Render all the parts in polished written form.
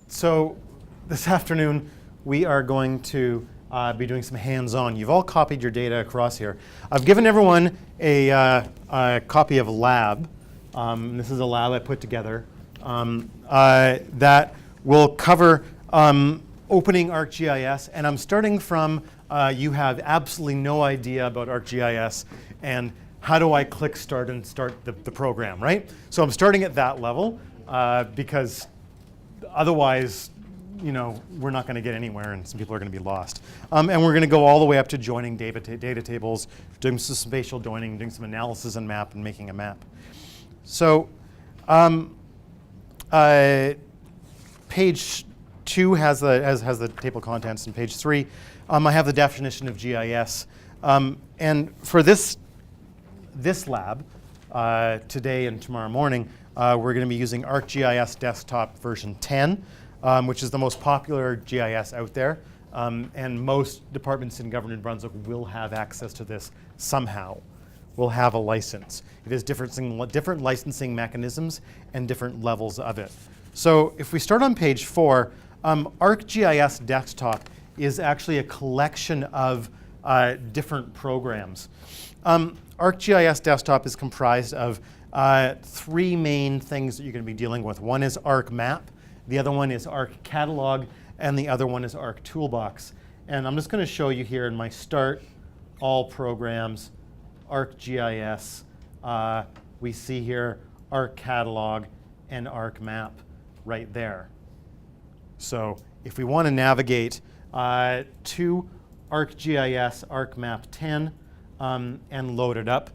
So this afternoon, we are going to be doing some hands-on. You've all copied your data across here. I've given everyone a copy of a lab. This is a lab I put together that will cover opening ArcGIS. And I'm starting from you have absolutely no idea about ArcGIS and how do I click start and start the program, right? So I'm starting at that level because otherwise, you know, we're not going to get anywhere and some people are going to be lost. And we're going to go all the way up to joining data tables, doing some spatial joining, doing some analysis and map and making a map. So page 2 has the table of contents, and page 3 I have the definition of GIS. And for this lab today and tomorrow morning, we're going to be using ArcGIS Desktop version 10, which is the most popular GIS out there. And most departments in Government Brunswick will have access to this somehow, will have a license. It has different licensing mechanisms and different levels of it. So if we start on page 4, ArcGIS Desktop is actually a collection of different programs. ArcGIS Desktop is comprised of 3 main things that you're going to be dealing with. One is ArcMap, the other one is ArcCatalog, and the other one is ArcToolbox. And I'm just going to show you here in my Start, All Programs, ArcGIS. We see here ArcCatalog and ArcMap right there. So if we want to navigate to ArcGIS ArcMap 10 and load it up,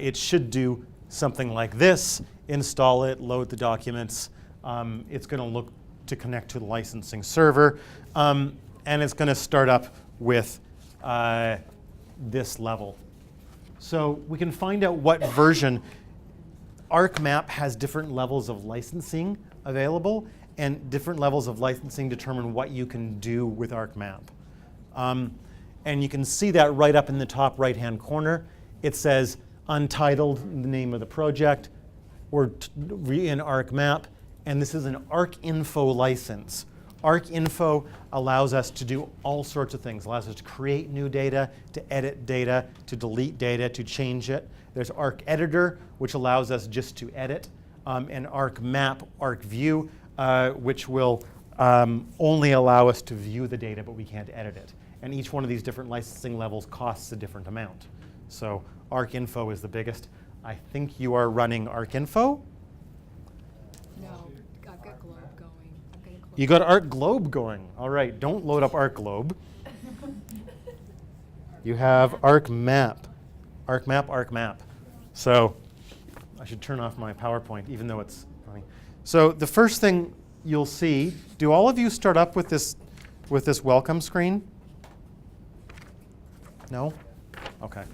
it should do something like this. Install it, load the documents. It's going to look to connect to the licensing server. And it's going to start up with this level. So we can find out what version. ArcMap has different levels of licensing available, and different levels of licensing determine what you can do with ArcMap. And you can see that right up in the top right-hand corner. It says Untitled, the name of the project. We're in ArcMap, and this is an ArcInfo license. ArcInfo allows us to do all sorts of things. It allows us to create new data, to edit data, to delete data, to change it. There's ArcEditor, which allows us just to edit, and ArcMap, ArcView, which will only allow us to view the data, but we can't edit it. And each one of these different licensing levels costs a different amount. So ArcInfo is the biggest. I think you are running ArcInfo? No, I've got Globe going. You got ArcGlobe going. All right, don't load up ArcGlobe. You have ArcMap. ArcMap. So I should turn off my PowerPoint, even though it's running. So the first thing you'll see, do all of you start up with this welcome screen? No? Okay.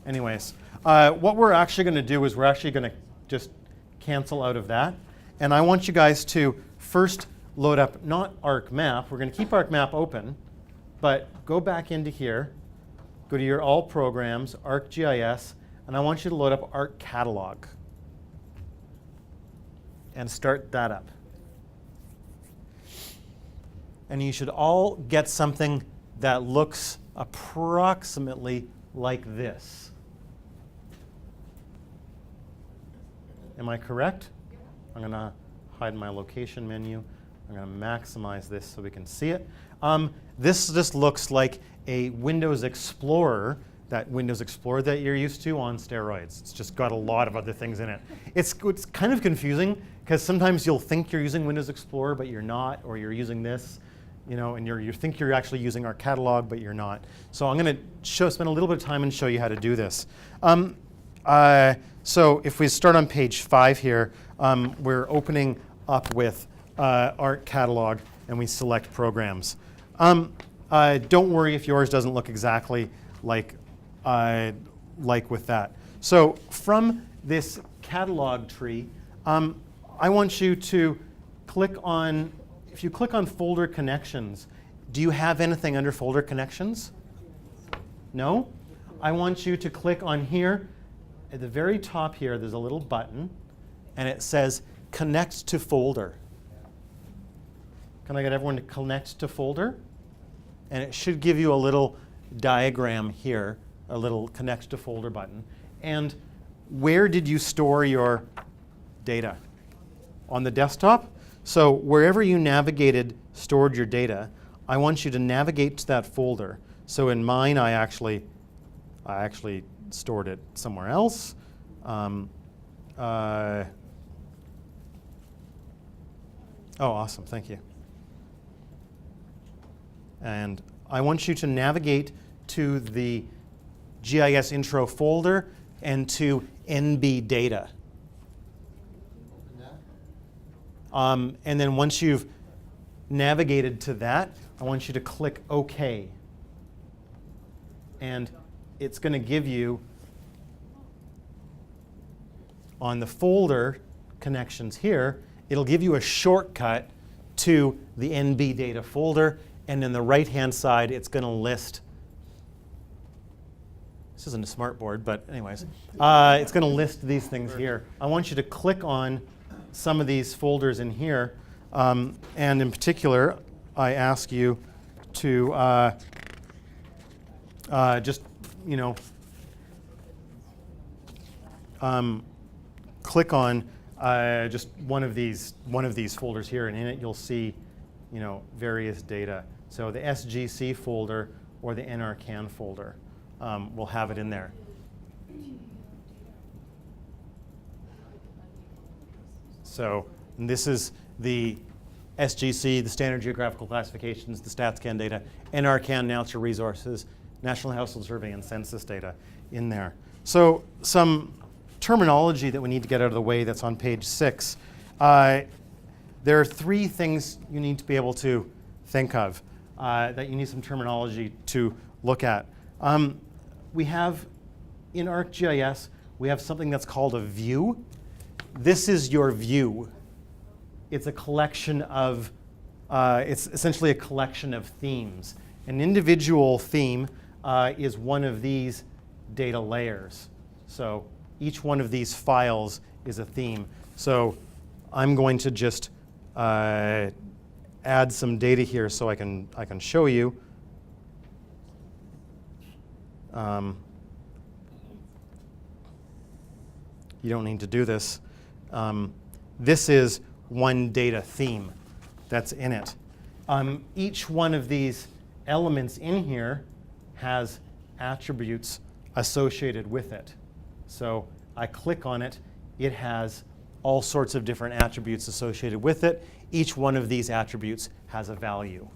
Anyways, what we're actually going to do is we're actually going to just cancel out of that. And I want you guys to first load up not ArcMap. We're going to keep ArcMap open, but go back into here, go to your All Programs, ArcGIS, and I want you to load up ArcCatalog and start that up. And you should all get something that looks approximately like this. Am I correct? I'm going to hide my location menu. I'm going to maximize this so we can see it. This just looks like a Windows Explorer, that Windows Explorer that you're used to on steroids. It's just got a lot of other things in it. It's kind of confusing because sometimes you'll think you're using Windows Explorer, but you're not, or you're using this, you know, and you think you're actually using ArcCatalog, but you're not. So I'm going to spend a little bit of time and show you how to do this. So if we start on page 5 here, we're opening up with ArcCatalog, and we select programs. Don't worry if yours doesn't look exactly like with that. So from this catalog tree, I want you to click on, if you click on folder connections, do you have anything under folder connections? No? I want you to click on here. At the very top here, there's a little button, and it says Connect to Folder. Can I get everyone to connect to folder? And it should give you a little diagram here, a little connect to folder button. And where did you store your data? On the desktop? So wherever you stored your data, I want you to navigate to that folder. So in mine, I actually stored it somewhere else. Oh, awesome, thank you. And I want you to navigate to the GIS intro folder and to NB data. And then once you've navigated to that, I want you to click OK. And it's going to give you, on the folder connections here, it'll give you a shortcut to the NB data folder. And in the right-hand side, it's going to list, this isn't a smart board, but anyways, it's going to list these things here. I want you to click on some of these folders in here. And in particular, I ask you to just, click on just one of these folders here, and in it you'll see, various data. So the SGC folder or the NRCan folder will have it in there. So this is the SGC, the Standard Geographical Classifications, the StatsCan data, NRCan, Natural Resources, National Household Survey, and Census data in there. So some terminology that we need to get out of the way that's on page 6. There are 3 things you need to be able to think of that you need some terminology to look at. We have, in ArcGIS, we have something that's called a view. This is your view. It's a collection of, it's essentially a collection of themes. An individual theme is one of these data layers. So each one of these files is a theme. So I'm going to just add some data here so I can show you. You don't need to do this. This is one data theme that's in it. Each one of these elements in here has attributes associated with it. So I click on it, it has all sorts of different attributes associated with it. Each one of these attributes has a value.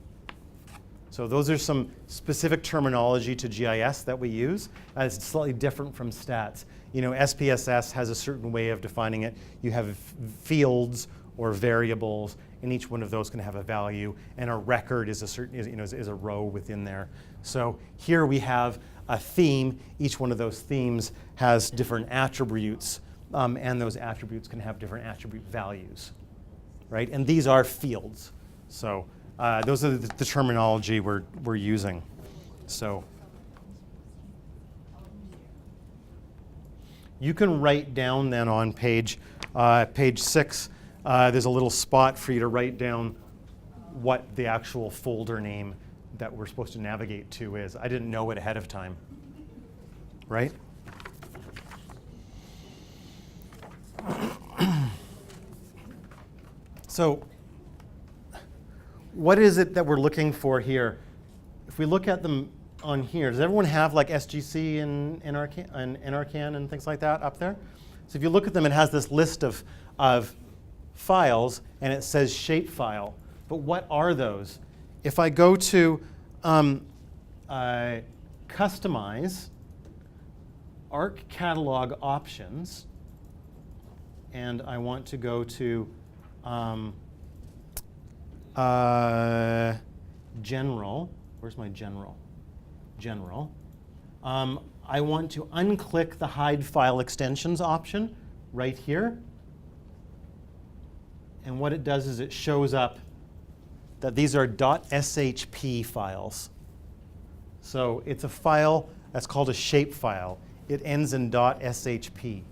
So those are some specific terminology to GIS that we use. It's slightly different from stats. SPSS has a certain way of defining it. You have fields or variables, and each one of those can have a value, and a record is a certain, is a row within there. So here we have a theme. Each one of those themes has different attributes, and those attributes can have different attribute values, right? And these are fields. So those are the terminology we're using. So you can write down then on page 6. There's a little spot for you to write down what the actual folder name that we're supposed to navigate to is. I didn't know it ahead of time, right? So what is it that we're looking for here? If we look at them on here, does everyone have like SGC and NRCan and things like that up there? So if you look at them, it has this list of files, and it says shapefile. But what are those? If I go to Customize, Arc Catalog Options, and I want to go to General. Where's my General? General. I want to unclick the Hide File Extensions option right here. And what it does is it shows up that these are .shp files. So it's a file that's called a shapefile. It ends in .shp.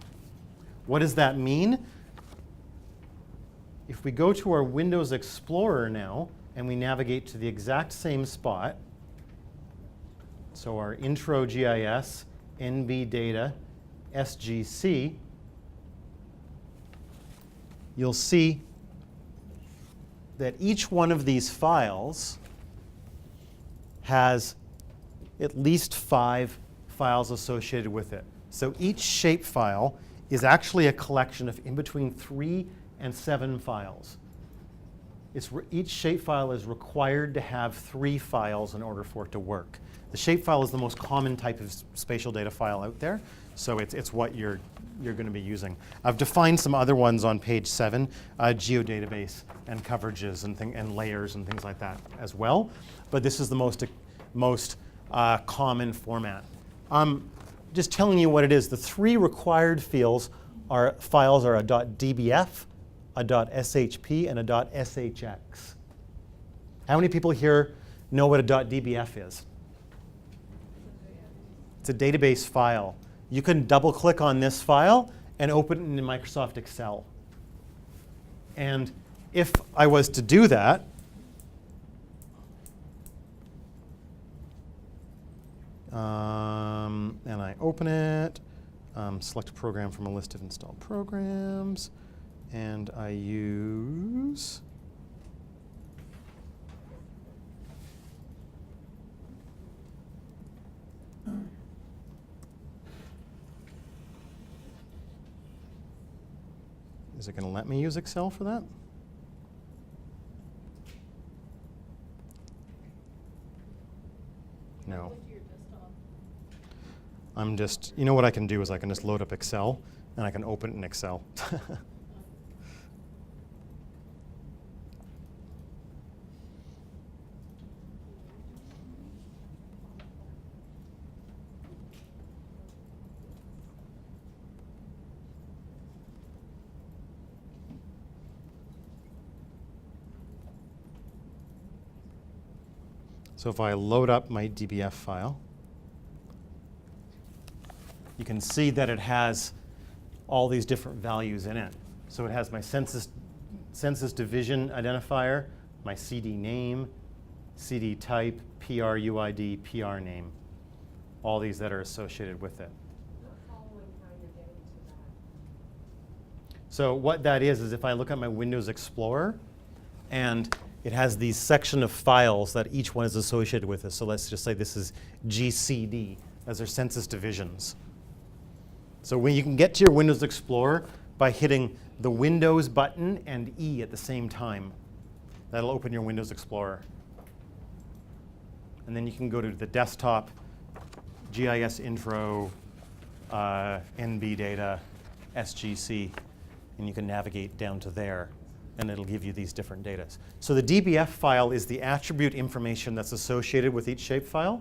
What does that mean? If we go to our Windows Explorer now and we navigate to the exact same spot. So our intro GIS, NB data, SGC, you'll see that each one of these files has at least 5 files associated with it. So each shape file is actually a collection of in between 3 and 7 files. Each shapefile is required to have 3 files in order for it to work. The shapefile is the most common type of spatial data file out there, so it's what you're going to be using. I've defined some other ones on page 7, geodatabase and coverages and layers and things like that as well, but this is the most common format. Just telling you what it is. The 3 required files are a .dbf, a .shp, and a .shx. How many people here know what a .dbf is? It's a database file. You can double click on this file and open it in Microsoft Excel. And if I was to do that, and I open it, select a program from a list of installed programs, and I use Is it going to let me use Excel for that? No. You know what I can do is I can just load up Excel, and I can open it in Excel. So if I load up my DBF file, you can see that it has all these different values in it. So it has my census division identifier, my CD name, CD type, PRUID, PR name, all these that are associated with it. So what that is if I look at my Windows Explorer, and it has these section of files that each one is associated with it. So let's just say this is GCD, as their census divisions. So when you can get to your Windows Explorer by hitting the Windows button and E at the same time. That'll open your Windows Explorer. And then you can go to the desktop, GIS intro, NB data, SGC, and you can navigate down to there, and it'll give you these different data. So the DBF file is the attribute information that's associated with each shapefile.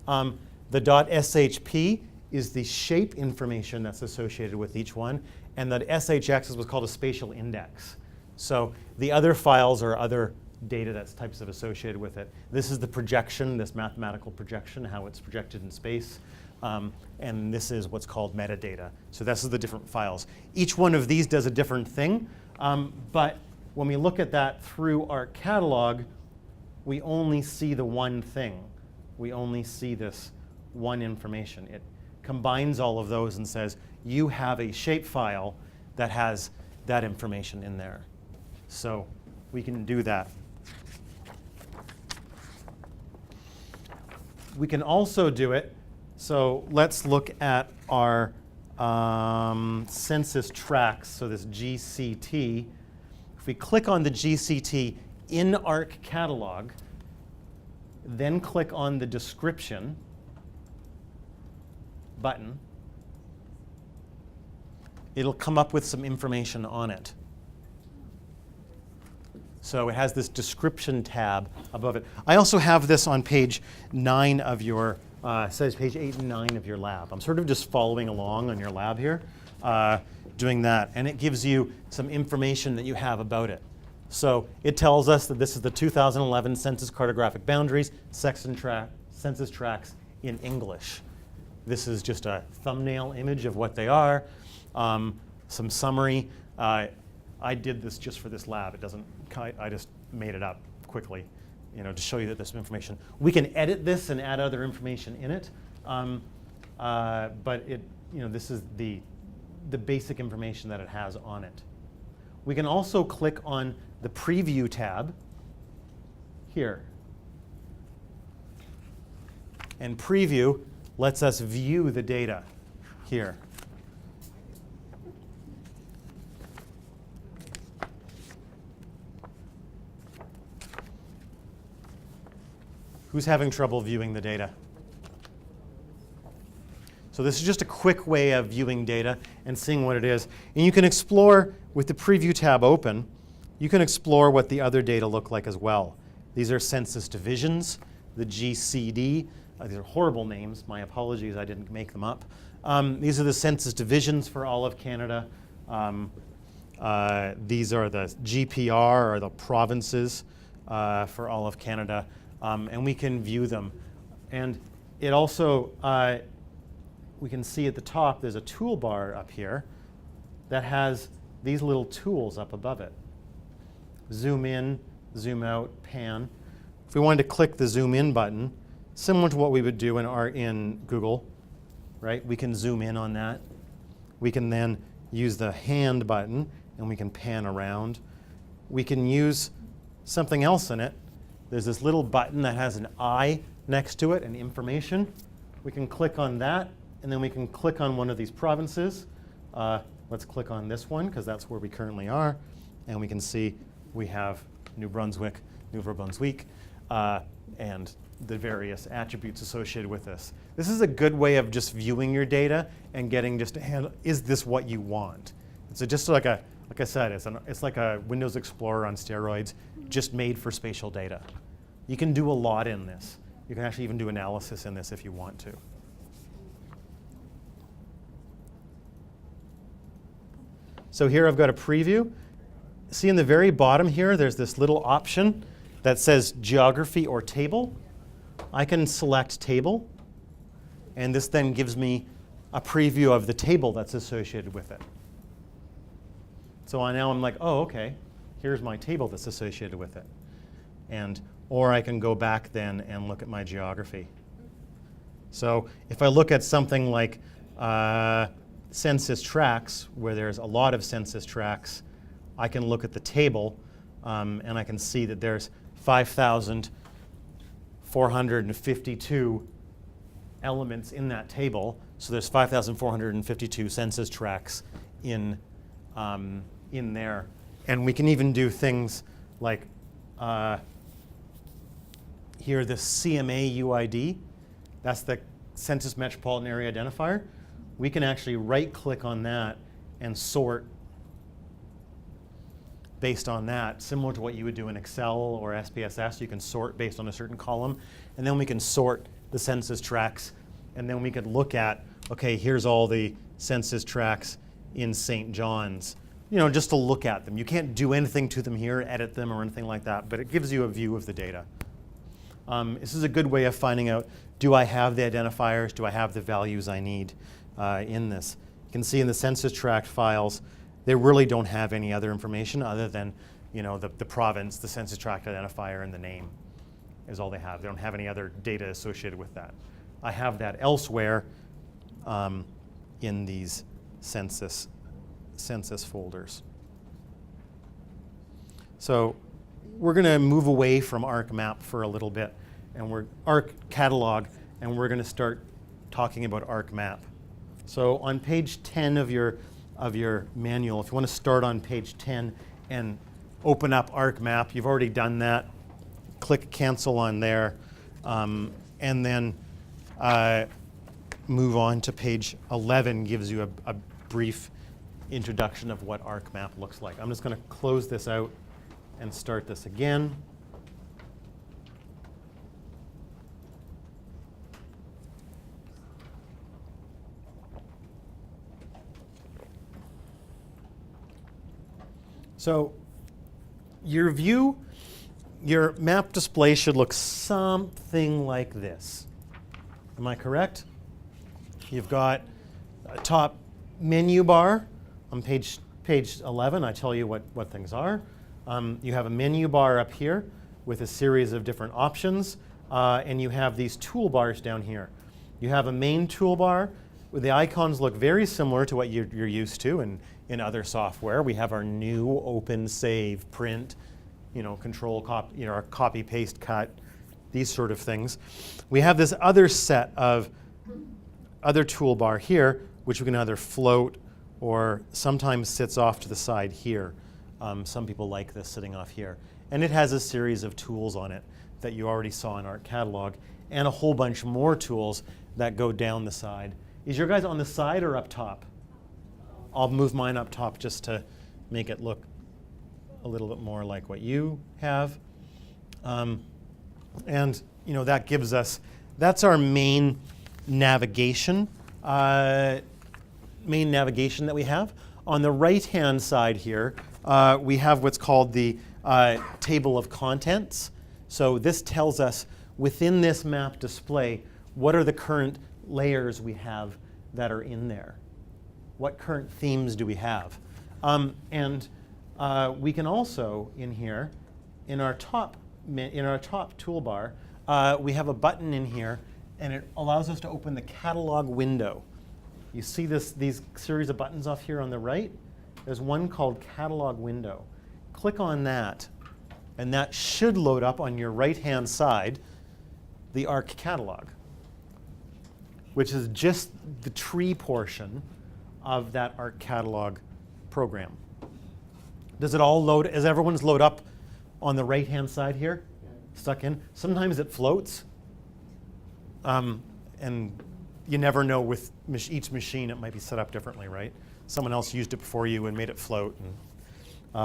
The .shp is the shape information that's associated with each one, and the SHX is what's called a spatial index. So the other files are other data that's types of associated with it. This is the projection, this mathematical projection, how it's projected in space. And this is what's called metadata. So this is the different files. Each one of these does a different thing. But when we look at that through our catalog, we only see the one thing. We only see this one information. It combines all of those and says, you have a shapefile that has that information in there. So we can do that. We can also do it. So let's look at our census tracks, so this GCT. If we click on the GCT in Arc Catalog, then click on the description button, it'll come up with some information on it. So it has this description tab above it. I also have this on page 9 of your, says page 8 and 9 of your lab. I'm sort of just following along on your lab here, doing that. And it gives you some information that you have about it. So it tells us that this is the 2011 Census Cartographic Boundaries, census tracts in English. This is just a thumbnail image of what they are, some summary. I did this just for this lab. It doesn't, I just made it up quickly, to show you that there's some information. We can edit this and add other information in it, but this is the basic information that it has on it. We can also click on the Preview tab here. And Preview lets us view the data here. Who's having trouble viewing the data? So this is just a quick way of viewing data and seeing what it is. And you can explore, with the Preview tab open, you can explore what the other data look like as well. These are census divisions, the GCD. These are horrible names. My apologies, I didn't make them up. These are the census divisions for all of Canada. These are the GPR, or the provinces for all of Canada. And we can view them. And it also, we can see at the top, there's a toolbar up here that has these little tools up above it. Zoom in, zoom out, pan. If we wanted to click the zoom in button, similar to what we would do in Google, right? We can zoom in on that. We can then use the hand button and we can pan around. We can use something else in it. There's this little button that has an eye next to it and information. We can click on that, and then we can click on one of these provinces. Let's click on this one, because that's where we currently are. And we can see we have New Brunswick, Nouveau-Brunswick, and the various attributes associated with this. This is a good way of just viewing your data and getting just a handle, is this what you want? It's just like I said, it's like a Windows Explorer on steroids, just made for spatial data. You can do a lot in this. You can actually even do analysis in this if you want to. So here I've got a preview. See in the very bottom here, there's this little option that says geography or table. I can select table, and this then gives me a preview of the table that's associated with it. So now I'm like, oh, okay, here's my table that's associated with it. Or I can go back then and look at my geography. So if I look at something like census tracts, where there's a lot of census tracts, I can look at the table and I can see that there's 5,452 elements in that table. So there's 5,452 census tracts in there. And we can even do things like here, the CMA UID, that's the Census Metropolitan Area Identifier. We can actually right-click on that and sort based on that, similar to what you would do in Excel or SPSS. You can sort based on a certain column, and then we can sort the census tracts, and then we could look at, okay, here's all the census tracts in St. John's, just to look at them. You can't do anything to them here, edit them or anything like that, but it gives you a view of the data. This is a good way of finding out, do I have the identifiers? Do I have the values I need in this? You can see in the census tract files, they really don't have any other information other than the province, the census tract identifier, and the name is all they have. They don't have any other data associated with that. I have that elsewhere in these census folders. So we're going to move away from ArcMap for a little bit, and we're ArcCatalog, and we're going to start talking about ArcMap. So on page 10 of your manual, if you want to start on page 10 and open up ArcMap, you've already done that. Click Cancel on there, and then move on to page 11. Gives you a brief introduction of what ArcMap looks like. I'm just going to close this out and start this again. So your map display should look something like this. Am I correct? You've got a top menu bar on page 11. I tell you what things are. You have a menu bar up here with a series of different options, and you have these toolbars down here. You have a main toolbar. The icons look very similar to what you're used to in other software. We have our new open, save, print, control, copy, our copy, paste, cut, these sort of things. We have this other set of other toolbar here, which we can either float or sometimes sits off to the side here. Some people like this sitting off here. And it has a series of tools on it that you already saw in our catalog, and a whole bunch more tools that go down the side. Is your guys on the side or up top? I'll move mine up top just to make it look a little bit more like what you have. And that gives us, that's our main navigation, that we have. On the right-hand side here, we have what's called the table of contents. So this tells us within this map display, what are the current layers we have that are in there? What current themes do we have? And we can also, in here, in our top toolbar, we have a button in here, and it allows us to open the catalog window. You see these series of buttons off here on the right? There's one called catalog window. Click on that, and that should load up on your right-hand side the Arc catalog, which is just the tree portion of that Arc catalog program. Does it all load? Is everyone's load up on the right-hand side here? Stuck in? Sometimes it floats. And you never know with each machine, it might be set up differently, right? Someone else used it before you and made it float. And,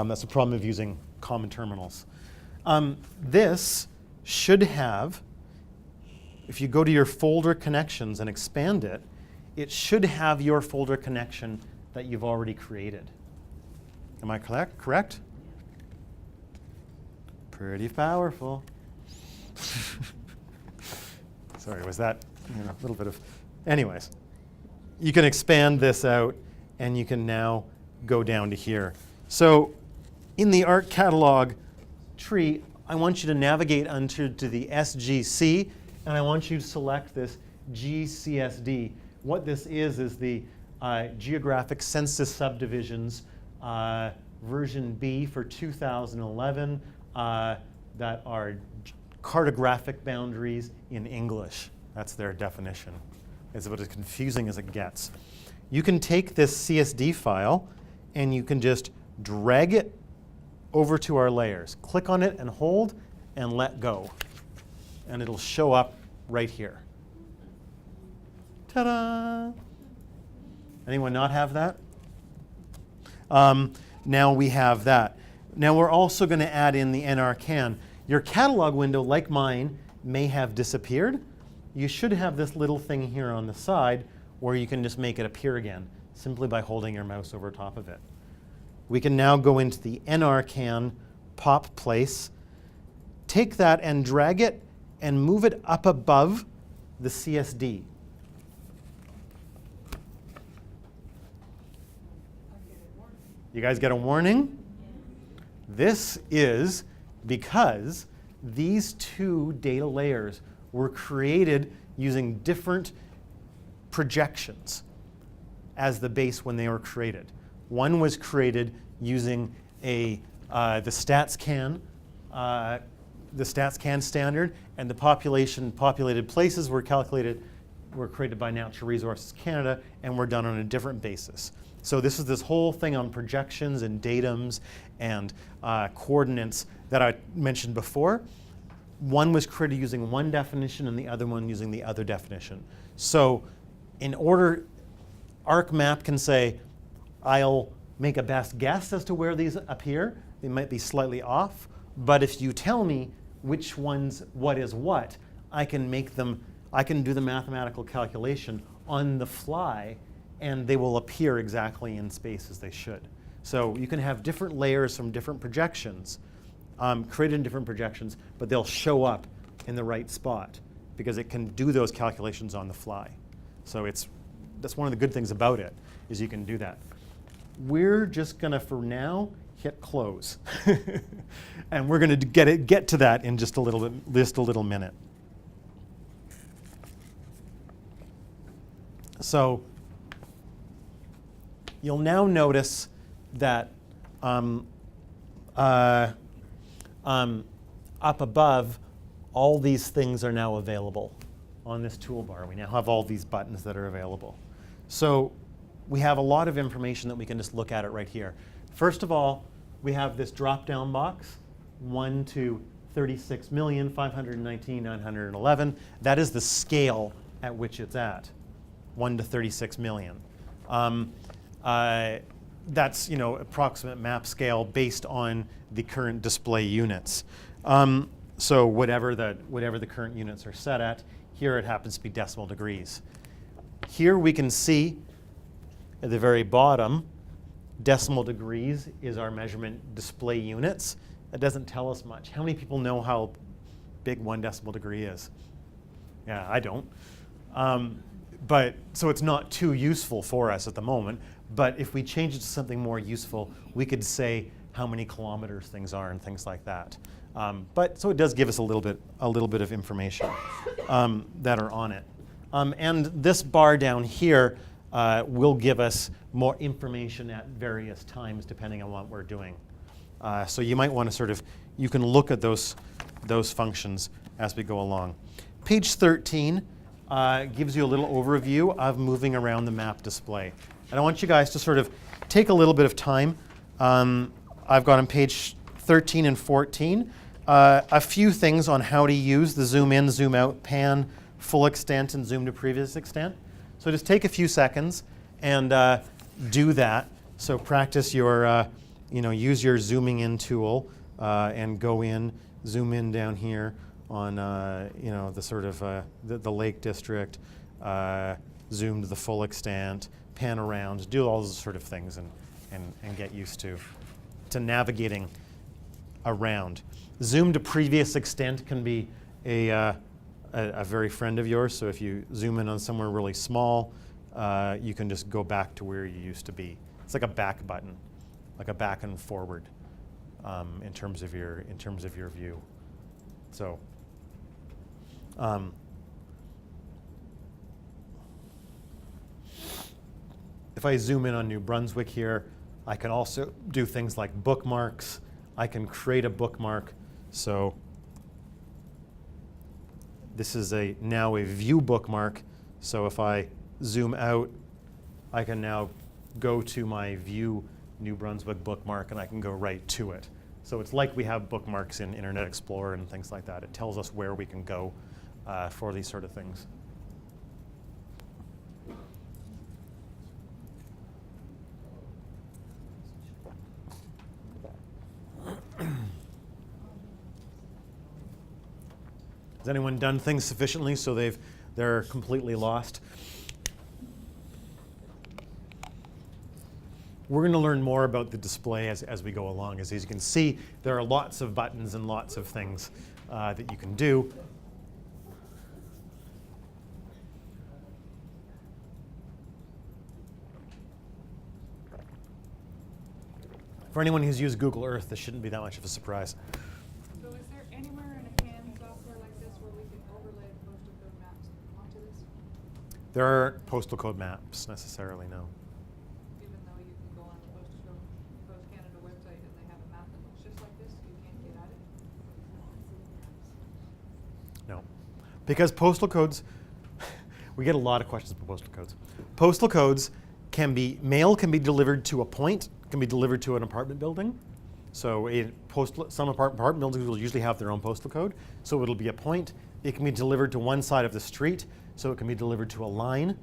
that's the problem of using common terminals. This should have, if you go to your folder connections and expand it, it should have your folder connection that you've already created. Am I correct? Pretty powerful. Sorry, was that a little bit of... Anyways, you can expand this out, and you can now go down to here. So in the Arc catalog tree, I want you to navigate to the SGC, and I want you to select this GCSD. What this is the Geographic Census Subdivisions version B for 2011 that are cartographic boundaries in English. That's their definition. It's about as confusing as it gets. You can take this CSD file and you can just drag it over to our layers. Click on it and hold and let go. And it'll show up right here. Ta-da! Anyone not have that? Now we have that. Now we're also going to add in the NRCan. Your catalog window, like mine, may have disappeared. You should have this little thing here on the side where you can just make it appear again simply by holding your mouse over top of it. We can now go into the NRCan pop place, take that and drag it and move it up above the CSD. You guys get a warning? This is because these two data layers were created using different projections as the base when they were created. One was created using the StatsCan standard, and the populated places were created by Natural Resources Canada, and were done on a different basis. So this is this whole thing on projections and datums and coordinates that I mentioned before. One was created using one definition and the other one using the other definition. So in order, ArcMap can say, I'll make a best guess as to where these appear. They might be slightly off, but if you tell me which ones, what is what, I can do the mathematical calculation on the fly, and they will appear exactly in space as they should. So you can have different layers from different projections, created in different projections, but they'll show up in the right spot because it can do those calculations on the fly. So that's one of the good things about it, is you can do that. We're just gonna, for now, hit close. And we're going to get to that in just a little minute. So you'll now notice that up above, all these things are now available on this toolbar. We now have all these buttons that are available. So we have a lot of information that we can just look at it right here. First of all, we have this drop-down box, 1 to 36,519,911. That is the scale at which it's at, 1 to 36 million. That's approximate map scale based on the current display units. So whatever the current units are set at, here it happens to be decimal degrees. Here we can see at the very bottom, decimal degrees is our measurement display units. That doesn't tell us much. How many people know how big 1 decimal degree is? Yeah, I don't. So it's not too useful for us at the moment. But if we change it to something more useful, we could say how many kilometers things are and things like that. So it does give us a little bit of information that are on it. And this bar down here will give us more information at various times depending on what we're doing. So you might want to you can look at those functions as we go along. Page 13 gives you a little overview of moving around the map display. And I want you guys to take a little bit of time. I've got on page 13 and 14 a few things on how to use the zoom in, zoom out, pan, full extent, and zoom to previous extent. So just take a few seconds and do that. So practice your, use your zooming in tool and go in, zoom in down here on, the Lake District, zoom to the full extent, pan around, do all those sort of things and get used to navigating around. Zoom to previous extent can be a very friend of yours. So if you zoom in on somewhere really small, you can just go back to where you used to be. It's like a back button, like a back and forward in terms of your view. So. If I zoom in on New Brunswick here, I can also do things like bookmarks. I can create a bookmark. So this is now a view bookmark. So if I zoom out, I can now go to my view New Brunswick bookmark and I can go right to it. So it's like we have bookmarks in Internet Explorer and things like that. It tells us where we can go for these sort of things. Has anyone done things sufficiently so they're completely lost? We're going to learn more about the display as we go along. As you can see, there are lots of buttons and lots of things that you can do. For anyone who's used Google Earth, this shouldn't be that much of a surprise. So is there anywhere in a CAN software like this where we can overlay postal code maps onto this? There aren't postal code maps necessarily, no. Even though you can go on the Post Canada website and they have a map that looks just like this, you can't get at it? No. Because postal codes, we get a lot of questions about postal codes. Postal codes mail can be delivered to a point, can be delivered to an apartment building. So some apartment buildings will usually have their own postal code. So it'll be a point. It can be delivered to one side of the street. So it can be delivered to a line,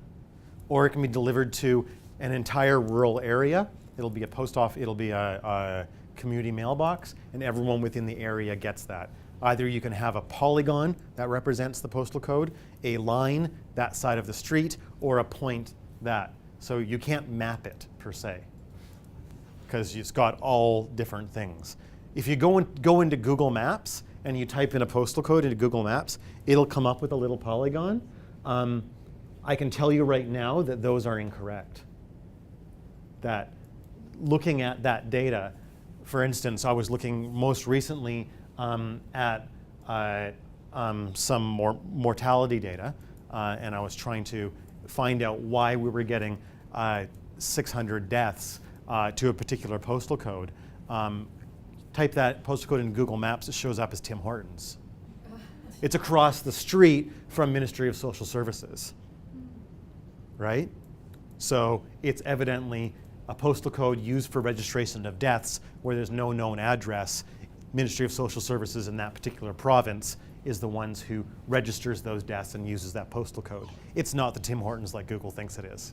or it can be delivered to an entire rural area. It'll be a post office, it'll be a community mailbox, and everyone within the area gets that. Either you can have a polygon that represents the postal code, a line that side of the street, or a point that. So you can't map it per se, because it's got all different things. If you go into Google Maps and you type in a postal code into Google Maps, it'll come up with a little polygon. I can tell you right now that those are incorrect. That looking at that data for instance, I was looking most recently at some mortality data, and I was trying to find out why we were getting 600 deaths to a particular postal code. Type that postal code in Google Maps, it shows up as Tim Hortons. It's across the street from Ministry of Social Services, right? So it's evidently a postal code used for registration of deaths where there's no known address. Ministry of Social Services in that particular province is the ones who registers those deaths and uses that postal code. It's not the Tim Hortons like Google thinks it is.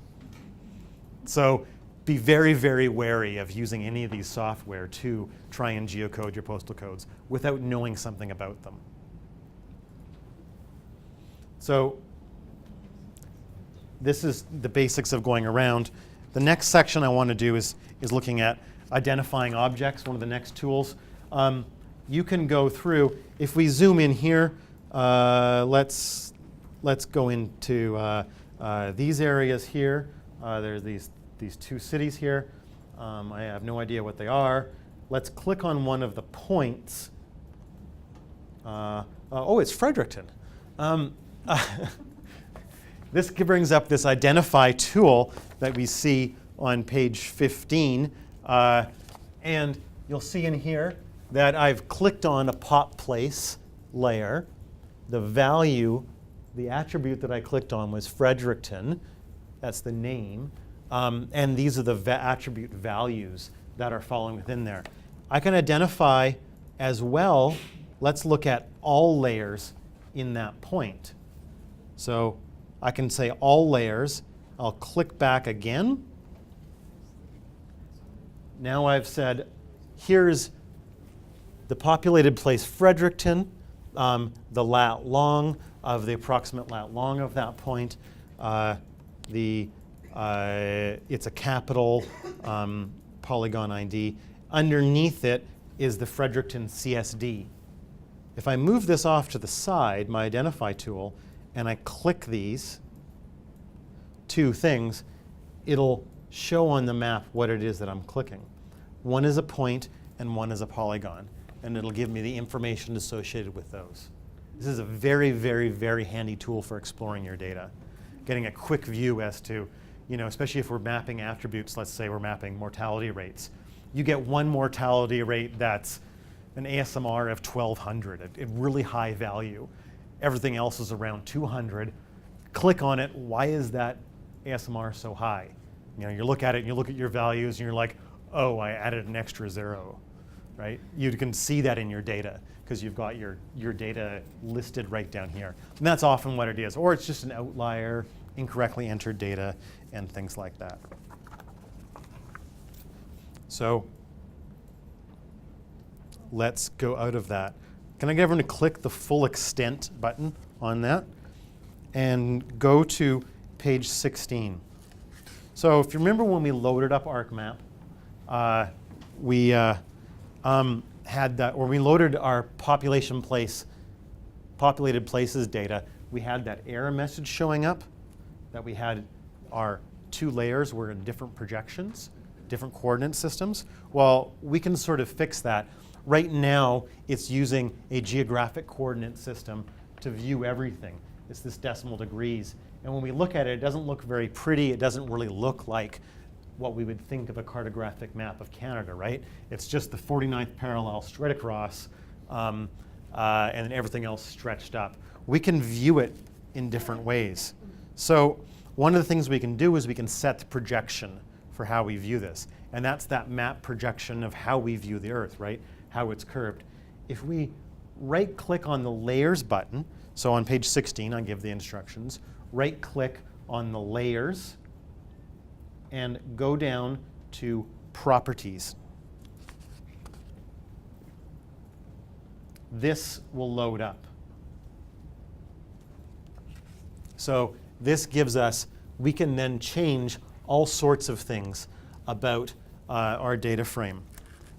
So be very, very wary of using any of these software to try and geocode your postal codes without knowing something about them. So this is the basics of going around. The next section I want to do is looking at identifying objects, one of the next tools. You can go through, if we zoom in here, let's go into these areas here. There's these two cities here. I have no idea what they are. Let's click on one of the points. Oh, it's Fredericton. This brings up this identify tool that we see on page 15. And you'll see in here that I've clicked on a pop place layer. The value, the attribute that I clicked on was Fredericton. That's the name. And these are the attribute values that are falling within there. I can identify as well, let's look at all layers in that point. So I can say all layers. I'll click back again. Now I've said, here's the populated place Fredericton, the lat long of the approximate lat long of that point. It's a capital polygon ID. Underneath it is the Fredericton CSD. If I move this off to the side, my identify tool, and I click these two things, it'll show on the map what it is that I'm clicking. One is a point and one is a polygon, and it'll give me the information associated with those. This is a very, very, very handy tool for exploring your data. Getting a quick view as to, especially if we're mapping attributes, let's say we're mapping mortality rates. You get one mortality rate that's an ASMR of 1200, a really high value. Everything else is around 200. Click on it, why is that ASMR so high? You look at it and you look at your values and you're like, oh, I added an extra 0, right? You can see that in your data because you've got your data listed right down here. And that's often what it is. Or it's just an outlier, incorrectly entered data, and things like that. So let's go out of that. Can I get everyone to click the full extent button on that and go to page 16. So if you remember when we loaded up ArcMap, we had that, or we loaded our populated places data, we had that error message showing up that we had our two layers were in different projections, different coordinate systems. Well, we can sort of fix that. Right now, it's using a geographic coordinate system to view everything. It's this decimal degrees. And when we look at it, it doesn't look very pretty. It doesn't really look like what we would think of a cartographic map of Canada, right? It's just the 49th parallel straight across, and then everything else stretched up. We can view it in different ways. So one of the things we can do is we can set the projection for how we view this. And that's that map projection of how we view the Earth, right? How it's curved. If we right-click on the Layers button, so on page 16, I give the instructions, right-click on the Layers and go down to Properties. This will load up. So this gives us, we can then change all sorts of things about our data frame.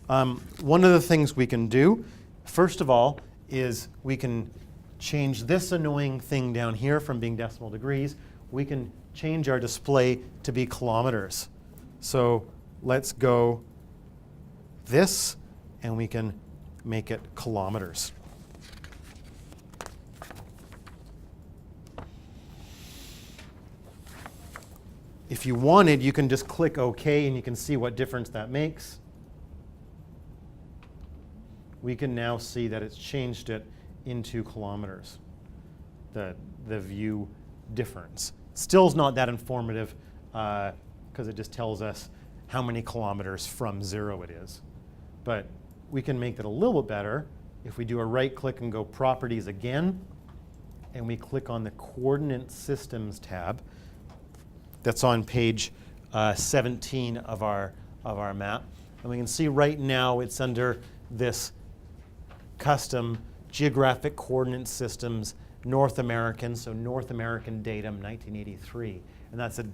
One of the things we can do, first of all, is we can change this annoying thing down here from being decimal degrees. We can change our display to be kilometers. So let's go this. and we can make it kilometers. If you wanted, you can just click OK, and you can see what difference that makes. We can now see that it's changed it into kilometers, the view difference. Still is not that informative because it just tells us how many kilometers from 0 it is. But we can make that a little bit better if we do a right click and go Properties again, and we click on the Coordinate Systems tab. That's on page 17 of our map. And we can see right now it's under this custom geographic coordinate systems, North American, so North American datum 1983. And that's a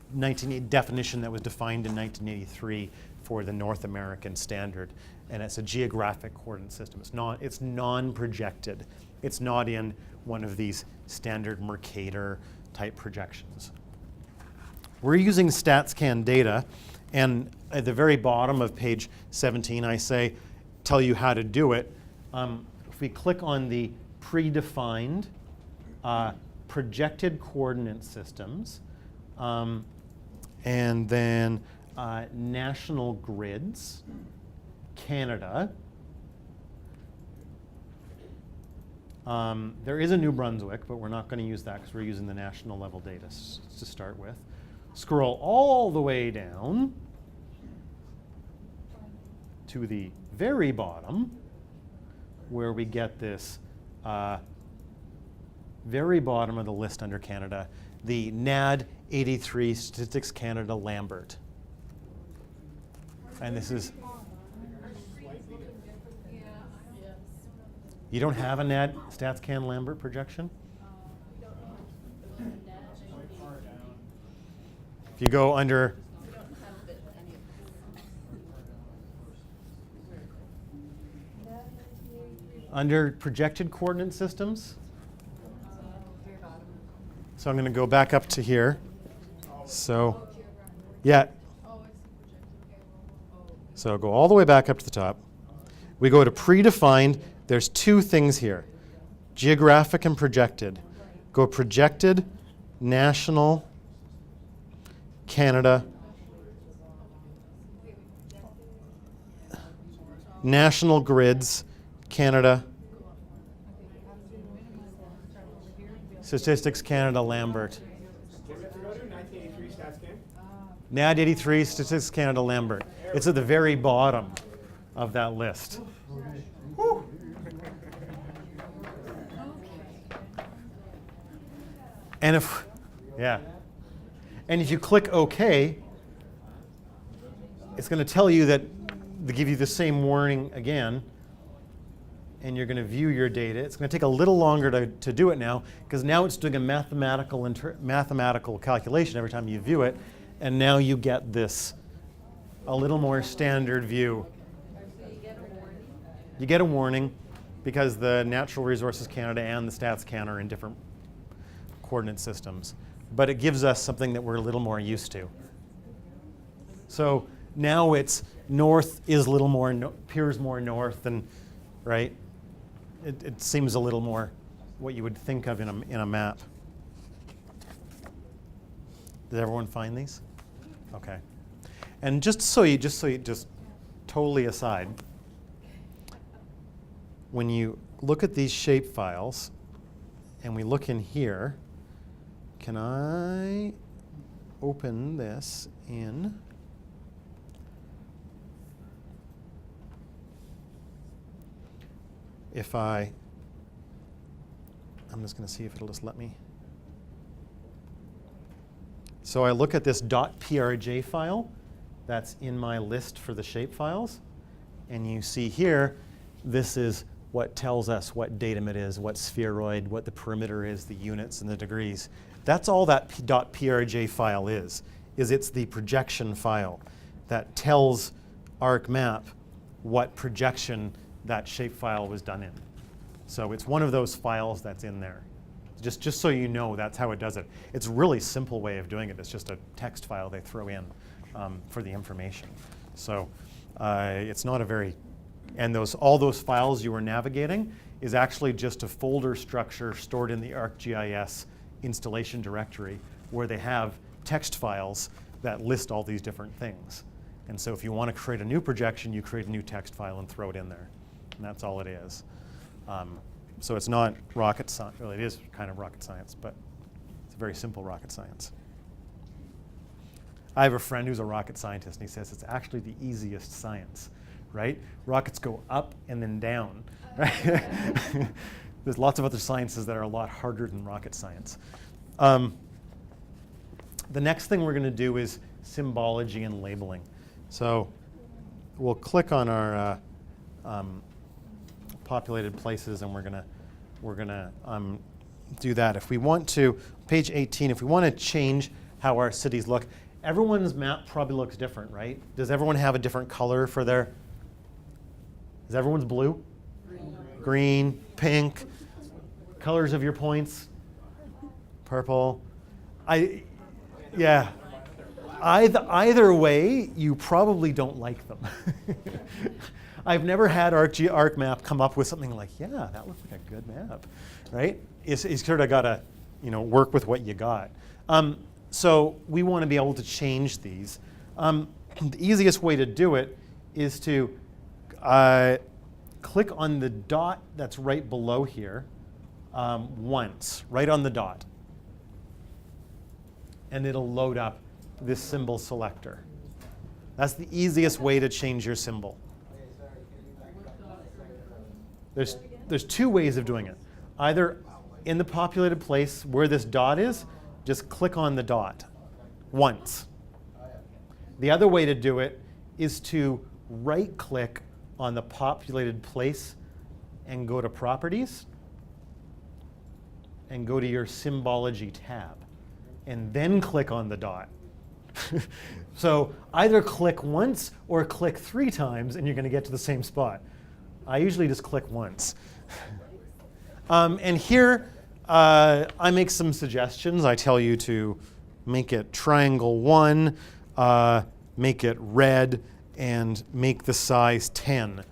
definition that was defined in 1983 for the North American standard. And it's a geographic coordinate system. It's non-projected. It's not in one of these standard Mercator type projections. We're using StatsCan data, and at the very bottom of page 17, I tell you how to do it. If we click on the predefined projected coordinate systems, and then national grids, Canada. There is a New Brunswick, but we're not going to use that because we're using the national level data to start with. Scroll all the way down to the very bottom where we get this very bottom of the list under Canada, the NAD 83 Statistics Canada Lambert. And this is, you don't have a NAD StatsCan Lambert projection? If you go under projected coordinate systems, so I'm going to go back up to here. So, yeah. So go all the way back up to the top. We go to predefined. There's two things here, geographic and projected. Go projected, national, Canada, national grids, Canada, Statistics Canada Lambert. NAD 83 Statistics Canada Lambert. It's at the very bottom of that list. And if you click OK, it's going to tell you that, to give you the same warning again, and you're going to view your data. It's going to take a little longer to do it now, because now it's doing a mathematical calculation every time you view it, and now you get this a little more standard view. You get a warning because the Natural Resources Canada and the StatsCan are in different coordinate systems. But it gives us something that we're a little more used to. So now it's north is a little more, appears more north, and right? It seems a little more what you would think of in a map. Did everyone find these? Okay. And just totally aside, when you look at these shape files, and we look in here, can I open this in? I'm just going to see if it'll just let me. So I look at this .prj file that's in my list for the shape files, and you see here, this is what tells us what datum it is, what spheroid, what the perimeter is, the units and the degrees. That's all that .prj file is it's the projection file that tells ArcMap what projection that shapefile was done in. So it's one of those files that's in there. Just so you know, that's how it does it. It's a really simple way of doing it. It's just a text file they throw in for the information. So it's not a very And all those files you were navigating is actually just a folder structure stored in the ArcGIS installation directory where they have text files that list all these different things. And so if you want to create a new projection, you create a new text file and throw it in there. And that's all it is. So it's not rocket science. Well, it is kind of rocket science, but it's a very simple rocket science. I have a friend who's a rocket scientist, and he says it's actually the easiest science, right? Rockets go up and then down, right? There's lots of other sciences that are a lot harder than rocket science. The next thing we're going to do is symbology and labeling. So we'll click on our populated places, and we're gonna do that. If we want to, page 18, if we want to change how our cities look, everyone's map probably looks different, right? Does everyone have a different color for their? Is everyone's blue? Green, pink. Colors of your points? Purple. Yeah. Either way, you probably don't like them. I've never had ArcMap come up with something like, yeah, that looks like a good map, right? It's sort of got to, work with what you got. So we want to be able to change these. The easiest way to do it is to click on the dot that's right below here once, right on the dot. And it'll load up this symbol selector. That's the easiest way to change your symbol. There's two ways of doing it. Either in the populated place where this dot is, just click on the dot once. The other way to do it is to right-click on the populated place and go to Properties and go to your Symbology tab and then click on the dot. So either click once or click 3 times and you're going to get to the same spot. I usually just click once. And here I make some suggestions. I tell you to make it triangle 1, make it red, and make the size 10.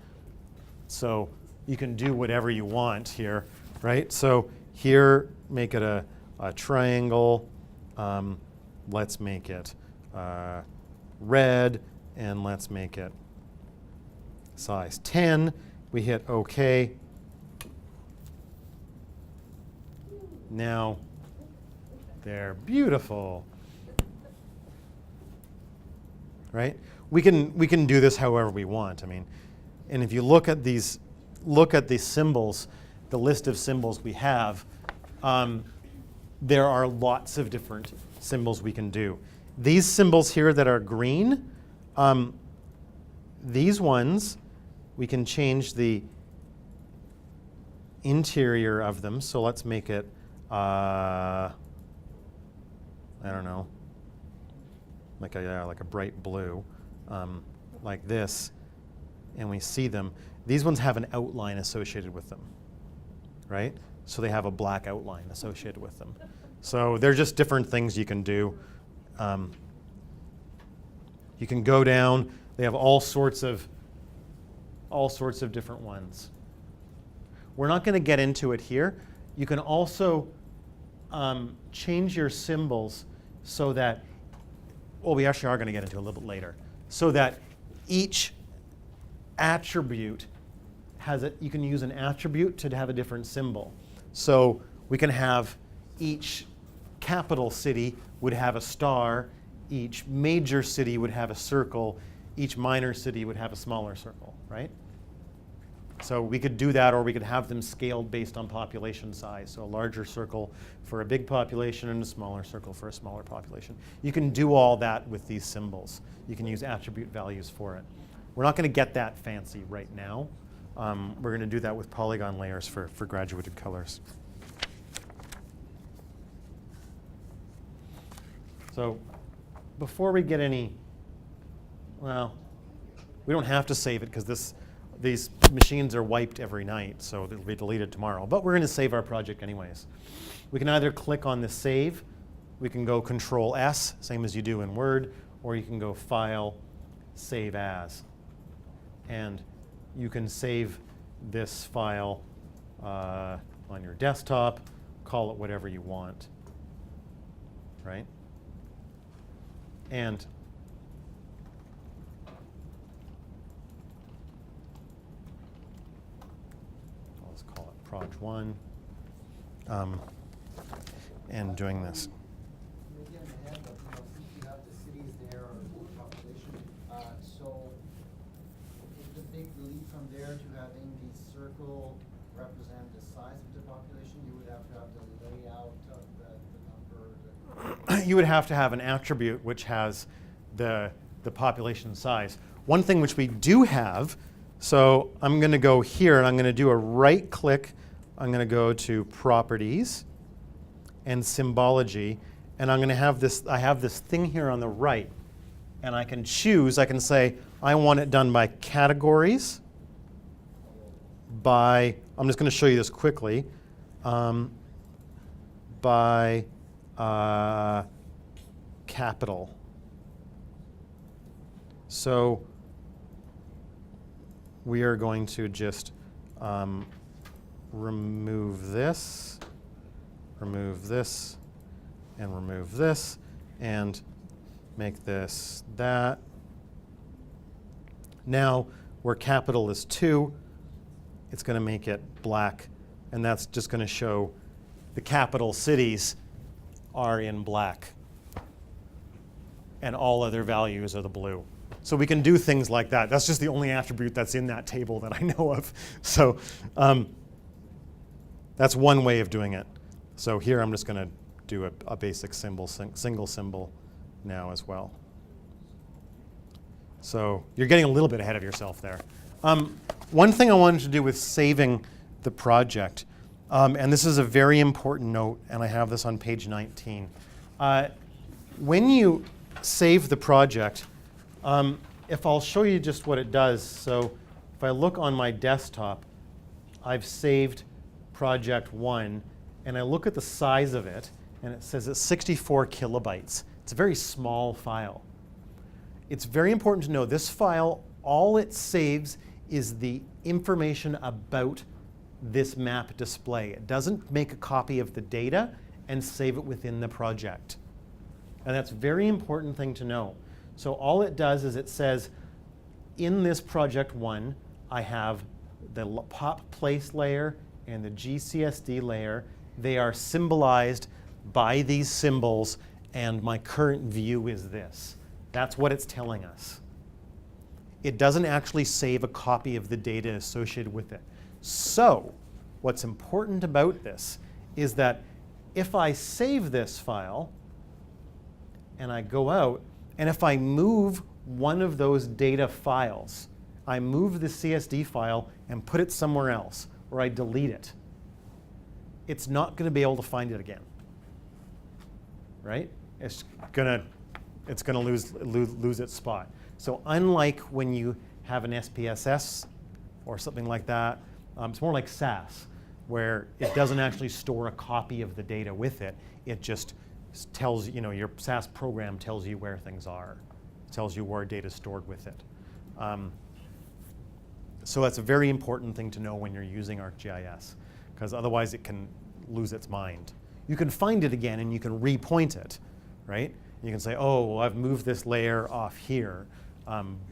So you can do whatever you want here, right? So here, make it a triangle. Let's make it red, and let's make it size 10. We hit OK. Now they're beautiful, right? We can do this however we want. I mean, and if you look at these symbols, the list of symbols we have, there are lots of different symbols we can do. These symbols here that are green, these ones, we can change the interior of them. So let's make it, I don't know, like a bright blue, like this, and we see them. These ones have an outline associated with them, right? So they have a black outline associated with them. So they're just different things you can do. You can go down. They have all sorts of different ones. We're not going to get into it here. You can also change your symbols so that, well, we actually are going to get into it a little bit later, so that each attribute you can use an attribute to have a different symbol. So we can have each capital city would have a star, each major city would have a circle, each minor city would have a smaller circle, right? So we could do that, or we could have them scaled based on population size. So a larger circle for a big population and a smaller circle for a smaller population. You can do all that with these symbols. You can use attribute values for it. We're not going to get that fancy right now. We're going to do that with polygon layers for graduated colors. So before we get any, well, we don't have to save it because these machines are wiped every night, so they'll be deleted tomorrow. But we're going to save our project anyways. We can either click on the Save, we can go Control S, same as you do in Word, or you can go File, Save As. And you can save this file on your desktop, call it whatever you want, right? And let's call it Proj1, and doing this. Maybe I'm ahead, but since you have the cities there or the population, so is the big leap from there to having the circle represent the size of the population? You would have to have the layout of the number. You would have to have an attribute which has the population size. One thing which we do have, so I'm going to go here and I'm going to do a right click. I'm going to go to Properties and Symbology, and I'm going to have this, I have this thing here on the right, and I can choose, I can say I want it done by categories, by, I'm just going to show you this quickly, by capital. So we are going to just remove this, and remove this, and make this that. Now, where capital is 2, it's going to make it black, and that's just going to show the capital cities are in black, and all other values are the blue. So we can do things like that. That's just the only attribute that's in that table that I know of. So that's one way of doing it. So here I'm just going to do a basic symbol, single symbol now as well. So you're getting a little bit ahead of yourself there. One thing I wanted to do with saving the project, and this is a very important note, and I have this on page 19. When you save the project, if I'll show you just what it does. So if I look on my desktop, I've saved project 1, and I look at the size of it, and it says it's 64 kilobytes. It's a very small file. It's very important to know this file, all it saves is the information about this map display. It doesn't make a copy of the data and save it within the project. And that's a very important thing to know. So all it does is it says, in this project 1, I have the pop place layer and the GCSD layer. They are symbolized by these symbols, and my current view is this. That's what it's telling us. It doesn't actually save a copy of the data associated with it. So what's important about this is that if I save this file and I go out, and if I move one of those data files, I move the CSD file and put it somewhere else, or I delete it, it's not going to be able to find it again, right? It's gonna lose its spot. So unlike when you have an SPSS or something like that, it's more like SAS, where it doesn't actually store a copy of the data with it. It just tells, your SAS program tells you where things are, tells you where data is stored with it. So that's a very important thing to know when you're using ArcGIS, because otherwise it can lose its mind. You can find it again and you can repoint it, right? You can say, oh, well, I've moved this layer off here,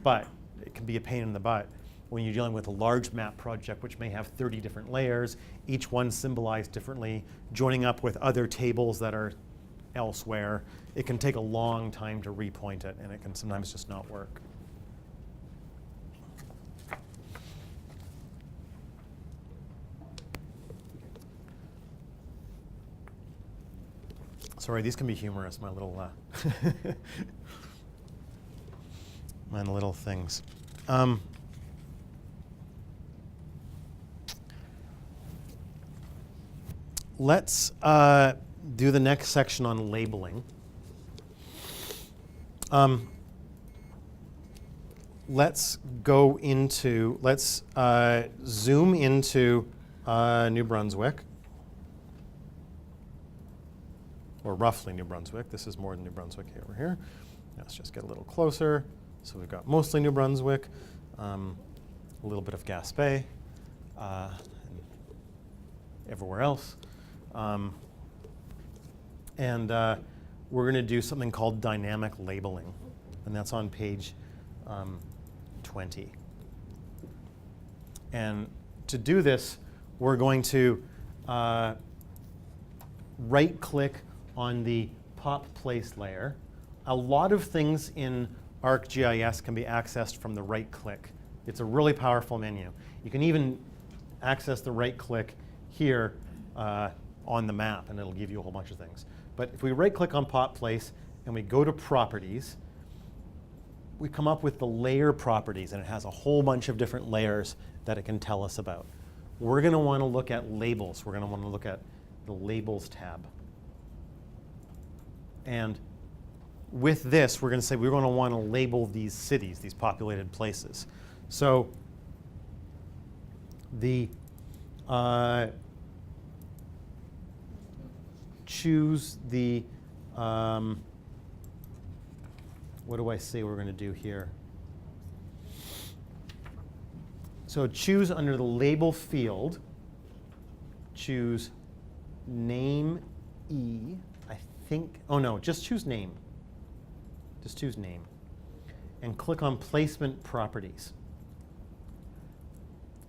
but it can be a pain in the butt when you're dealing with a large map project which may have 30 different layers, each one symbolized differently, joining up with other tables that are elsewhere. It can take a long time to repoint it, and it can sometimes just not work. Sorry, these can be humorous, my little my little things. Let's do the next section on labeling. Let's zoom into New Brunswick, or roughly New Brunswick. This is more than New Brunswick over here. Let's just get a little closer. So we've got mostly New Brunswick. a little bit of Gaspé, and everywhere else. We're going to do something called dynamic labeling, and that's on page 20. And to do this, we're going to right-click on the pop place layer. A lot of things in ArcGIS can be accessed from the right-click. It's a really powerful menu. You can even access the right-click here on the map, and it'll give you a whole bunch of things. But if we right-click on pop place and we go to properties, we come up with the layer properties, and it has a whole bunch of different layers that it can tell us about. We're going to want to look at labels. We're going to want to look at the labels tab. And with this, we're going to say we're going to want to label these cities, these populated places. So the choose the, what do I say we're going to do here? So choose under the label field, choose name E, I think, oh no, just choose name. Just choose name. And click on placement properties.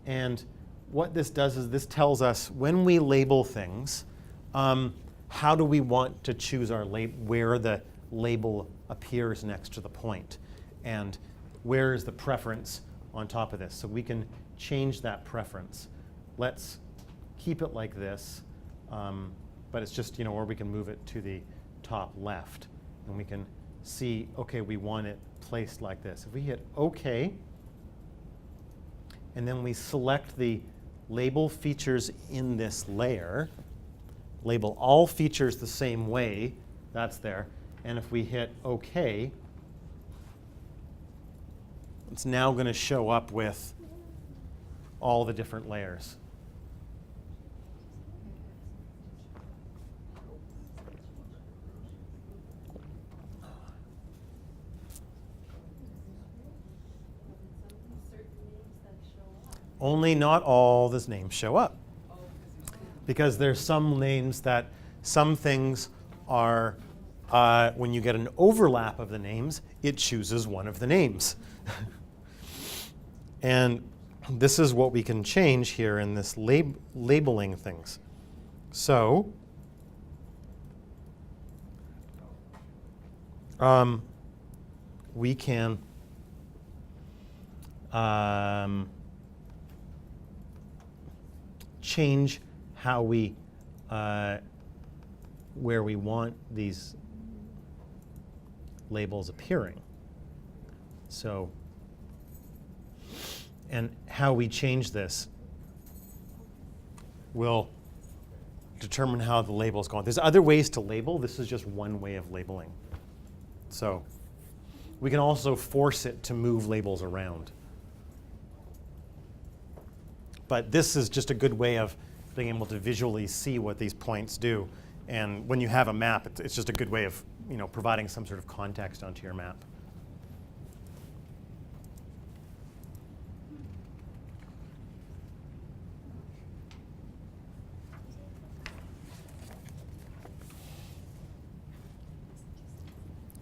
And what this does is this tells us when we label things, how do we want to choose our where the label appears next to the point, and where is the preference on top of this. So we can change that preference. Let's keep it like this, but it's just, or we can move it to the top left, and we can see, okay, we want it placed like this. If we hit OK, and then we select the label features in this layer, label all features the same way, that's there. And if we hit OK, it's now going to show up with all the different layers. Only not all the names show up. Because there's some names that, some things are, when you get an overlap of the names, it chooses one of the names. And this is what we can change here in this labeling things. So, we can change how we, where we want these labels appearing. So, and how we change this will determine how the label is going. There's other ways to label. This is just one way of labeling. So we can also force it to move labels around. But this is just a good way of being able to visually see what these points do. And when you have a map, it's just a good way of providing some sort of context onto your map.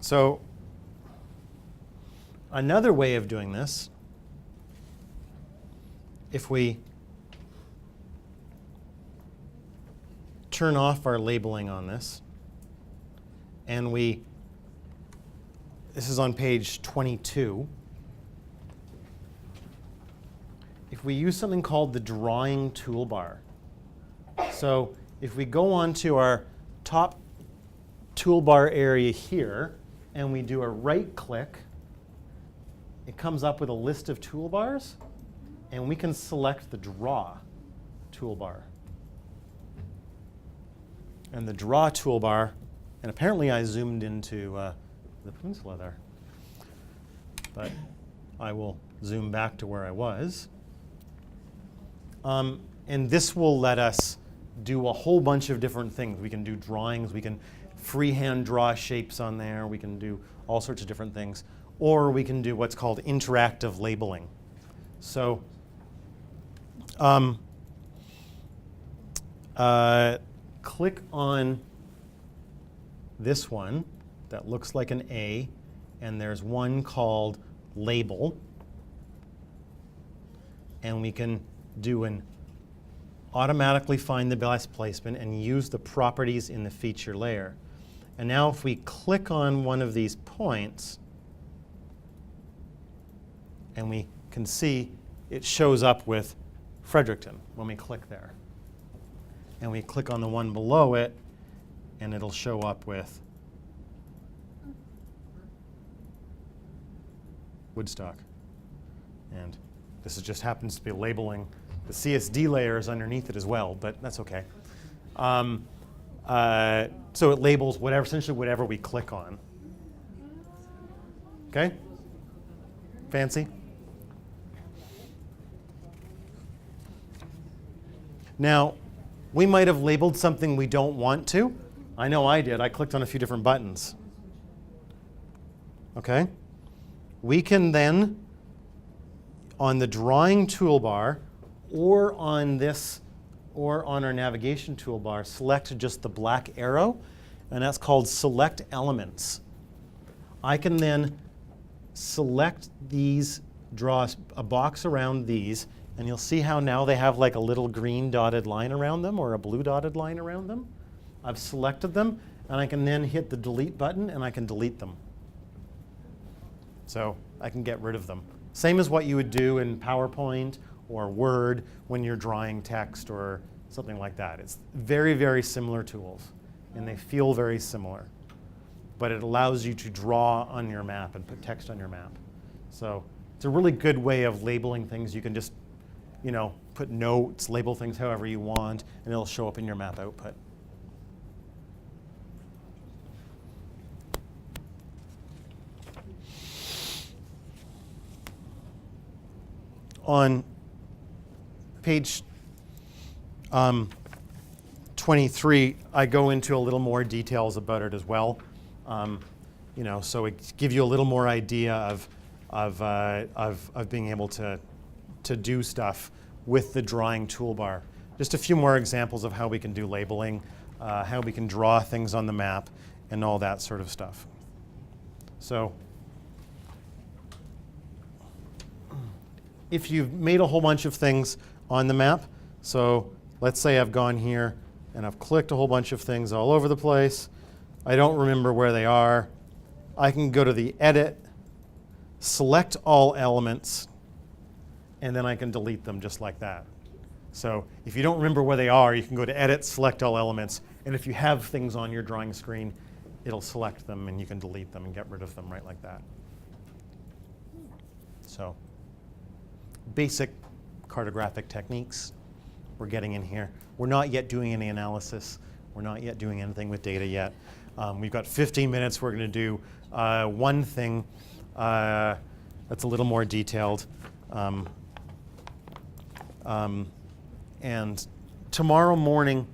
So another way of doing this, if we turn off our labeling on this, and this is on page 22. If we use something called the drawing toolbar. So if we go onto our top toolbar area here, and we do a right click, it comes up with a list of toolbars, and we can select the draw toolbar. And the draw toolbar, and apparently I zoomed into the peninsula there, but I will zoom back to where I was. And this will let us do a whole bunch of different things. We can do drawings, we can freehand draw shapes on there, we can do all sorts of different things, or we can do what's called interactive labeling. So click on this one that looks like an A, and there's one called Label. And we can do an automatically find the best placement and use the properties in the feature layer. And now if we click on one of these points, and we can see it shows up with Fredericton when we click there. And we click on the one below it, and it'll show up with Woodstock. And this just happens to be labeling the CSD layers underneath it as well, but that's okay. So it labels whatever, essentially whatever we click on. Okay? Fancy? Now, we might have labeled something we don't want to. I know I did. I clicked on a few different buttons. Okay? We can then, on the drawing toolbar, or on this, or on our navigation toolbar, select just the black arrow, and that's called Select Elements. I can then select these, draw a box around these, and you'll see how now they have like a little green dotted line around them or a blue dotted line around them. I've selected them, and I can then hit the delete button, and I can delete them. So I can get rid of them. Same as what you would do in PowerPoint or Word when you're drawing text or something like that. It's very, very similar tools, and they feel very similar. But it allows you to draw on your map and put text on your map. So it's a really good way of labeling things. You can just, put notes, label things however you want, and it'll show up in your map output. On page 23, I go into a little more details about it as well. So it gives you a little more idea of being able to do stuff with the drawing toolbar. Just a few more examples of how we can do labeling, how we can draw things on the map, and all that sort of stuff. So if you've made a whole bunch of things on the map, so let's say I've gone here and I've clicked a whole bunch of things all over the place. I don't remember where they are. I can go to the Edit, select all elements, and then I can delete them just like that. So if you don't remember where they are, you can go to Edit, select all elements, and if you have things on your drawing screen, it'll select them and you can delete them and get rid of them right like that. So basic cartographic techniques we're getting in here. We're not yet doing any analysis. We're not yet doing anything with data yet. We've got 15 minutes. We're going to do one thing that's a little more detailed. And tomorrow morning,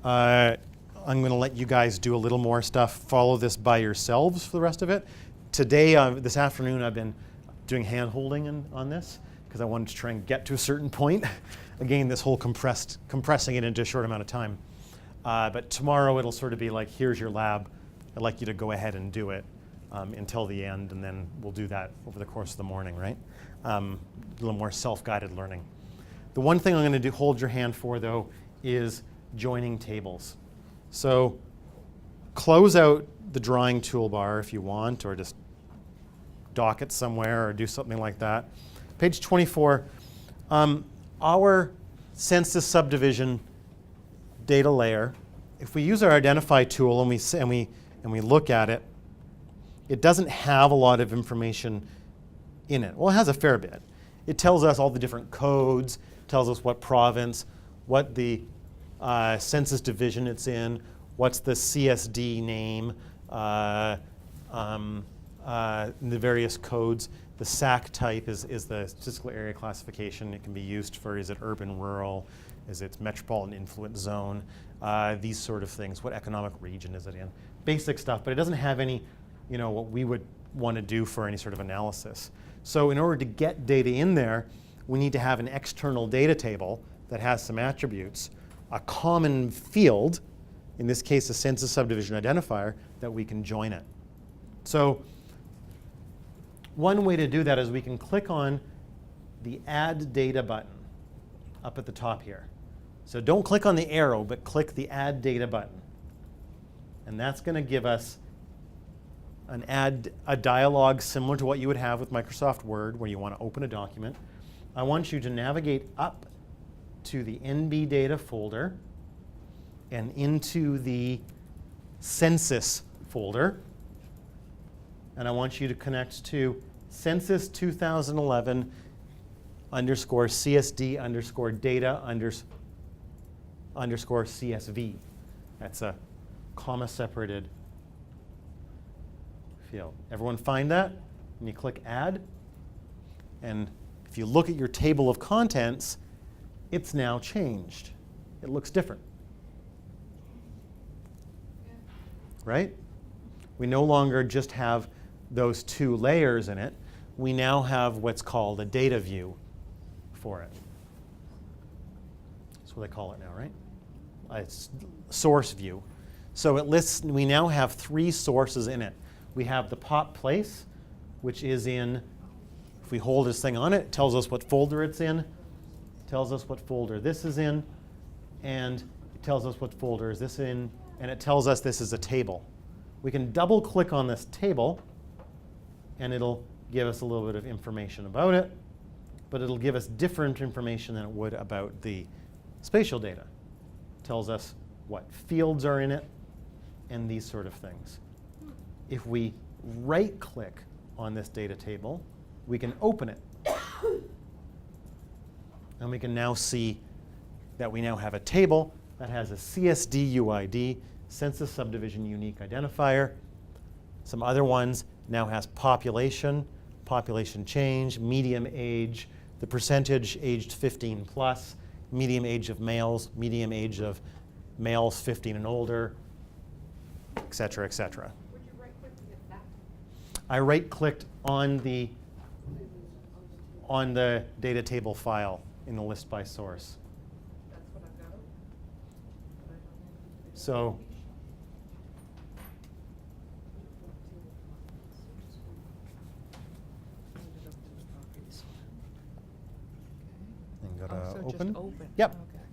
I'm going to let you guys do a little more stuff. Follow this by yourselves for the rest of it. Today, this afternoon, I've been doing hand-holding on this because I wanted to try and get to a certain point. Again, this whole compressing it into a short amount of time. But tomorrow, it'll sort of be like, here's your lab. I'd like you to go ahead and do it until the end, and then we'll do that over the course of the morning, right? A little more self-guided learning. The one thing I'm going to do, hold your hand for, though, is joining tables. So close out the drawing toolbar if you want, or just dock it somewhere or do something like that. Page 24, our census subdivision data layer, if we use our identify tool and we look at it, it doesn't have a lot of information in it. Well, it has a fair bit. It tells us all the different codes, tells us what province, what the census division it's in, what's the CSD name, the various codes. The SAC type is the statistical area classification. It can be used for, is it urban, rural, is it metropolitan influence zone, these sort of things. What economic region is it in? Basic stuff, but it doesn't have any, what we would want to do for any sort of analysis. So in order to get data in there, we need to have an external data table that has some attributes, a common field, in this case a census subdivision identifier, that we can join it. So one way to do that is we can click on the Add Data button up at the top here. So don't click on the arrow, but click the Add Data button. And that's going to give us a dialog similar to what you would have with Microsoft Word, where you want to open a document. I want you to navigate up to the NB data folder and into the census folder. And I want you to connect to census 2011 underscore CSD underscore data underscore CSV. That's a comma separated field. Everyone find that? And you click Add. And if you look at your table of contents, it's now changed. It looks different. Right? We no longer just have those two layers in it. We now have what's called a data view for it. That's what they call it now, right? It's source view. So it lists, we now have 3 sources in it. We have the pop place, which is in, if we hold this thing on it, it tells us what folder it's in, tells us what folder this is in, and it tells us what folder is this in, and it tells us this is a table. We can double click on this table, and it'll give us a little bit of information about it, but it'll give us different information than it would about the spatial data. It tells us what fields are in it, and these sort of things. If we right-click on this data table, we can open it. And we can now see that we now have a table that has a CSD UID, Census Subdivision Unique Identifier. Some other ones now has population, population change, medium age, the percentage aged 15 plus, medium age of males, medium age of males 15 and older, et cetera, et cetera. Would you right-click to get that? I right-clicked on the data table file in the list by source. That's what I've got. But I don't know. So and go to Oh, so open. just open. Yep. Okay.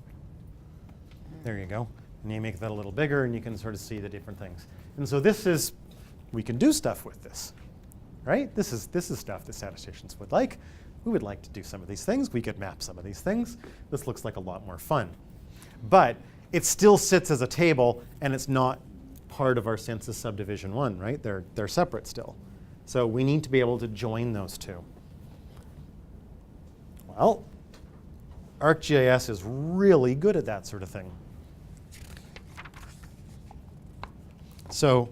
There you go. And you make that a little bigger, and you can sort of see the different things. And so this is, we can do stuff with this, right? This is stuff that statisticians would like. We would like to do some of these things. We could map some of these things. This looks like a lot more fun. But it still sits as a table, and it's not part of our Census Subdivision 1, right? They're separate still. So we need to be able to join those two. Well, ArcGIS is really good at that sort of thing. So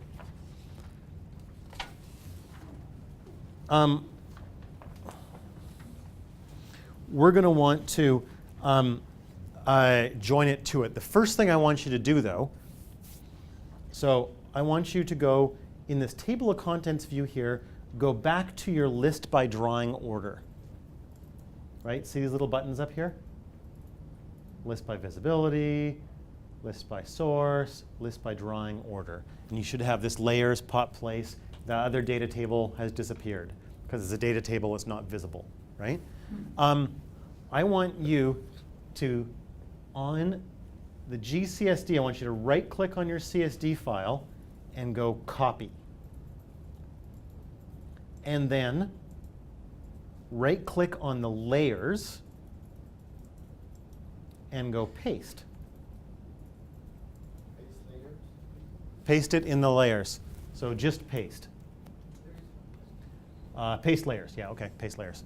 we're going to want to join it to it. The first thing I want you to do, though, so I want you to go in this table of contents view here, go back to your list by drawing order. Right? See these little buttons up here? List by visibility, list by source, list by drawing order. And you should have this layers, pop place. The other data table has disappeared because it's a data table, it's not visible, right? I want you to, on the GCSD, I want you to right click on your CSD file and go copy. And then right click on the layers and go paste. Paste it in the layers. So just paste. Paste layers. Yeah, okay, paste layers.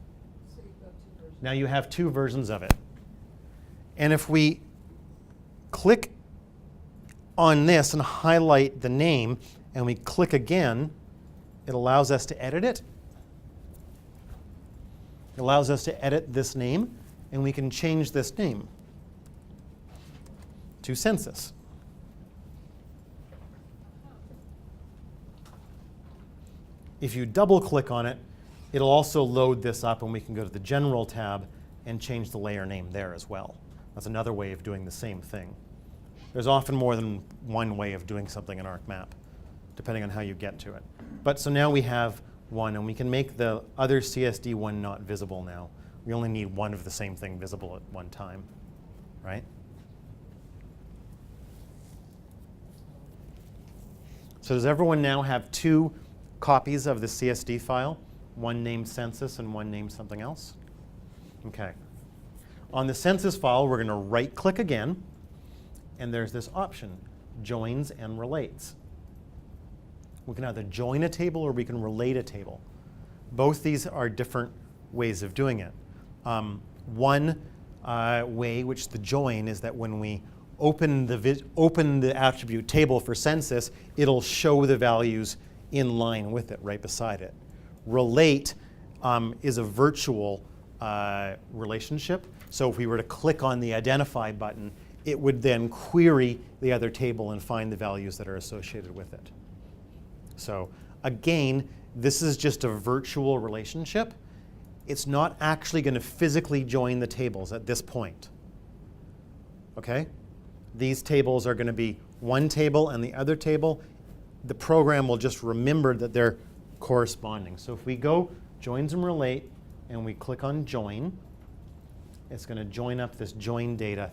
So you've got 2 versions. Now you have 2 versions of it. And if we click on this and highlight the name, and we click again, it allows us to edit it. It allows us to edit this name, and we can change this name to census. If you double click on it, it'll also load this up, and we can go to the General tab and change the layer name there as well. That's another way of doing the same thing. There's often more than one way of doing something in ArcMap, depending on how you get to it. But so now we have one, and we can make the other CSD one not visible now. We only need one of the same thing visible at one time, right? So does everyone now have two copies of the CSD file? One named census and one named something else? Okay. On the census file, we're going to right-click again, and there's this option, joins and relates. We can either join a table or we can relate a table. Both these are different ways of doing it. One way, which the join, is that when we open the attribute table for census, it'll show the values in line with it, right beside it. Relate is a virtual relationship. So if we were to click on the identify button, it would then query the other table and find the values that are associated with it. So again, this is just a virtual relationship. It's not actually going to physically join the tables at this point. Okay? These tables are going to be one table and the other table. The program will just remember that they're corresponding. So if we go joins and relate and we click on join, it's going to join up this join data.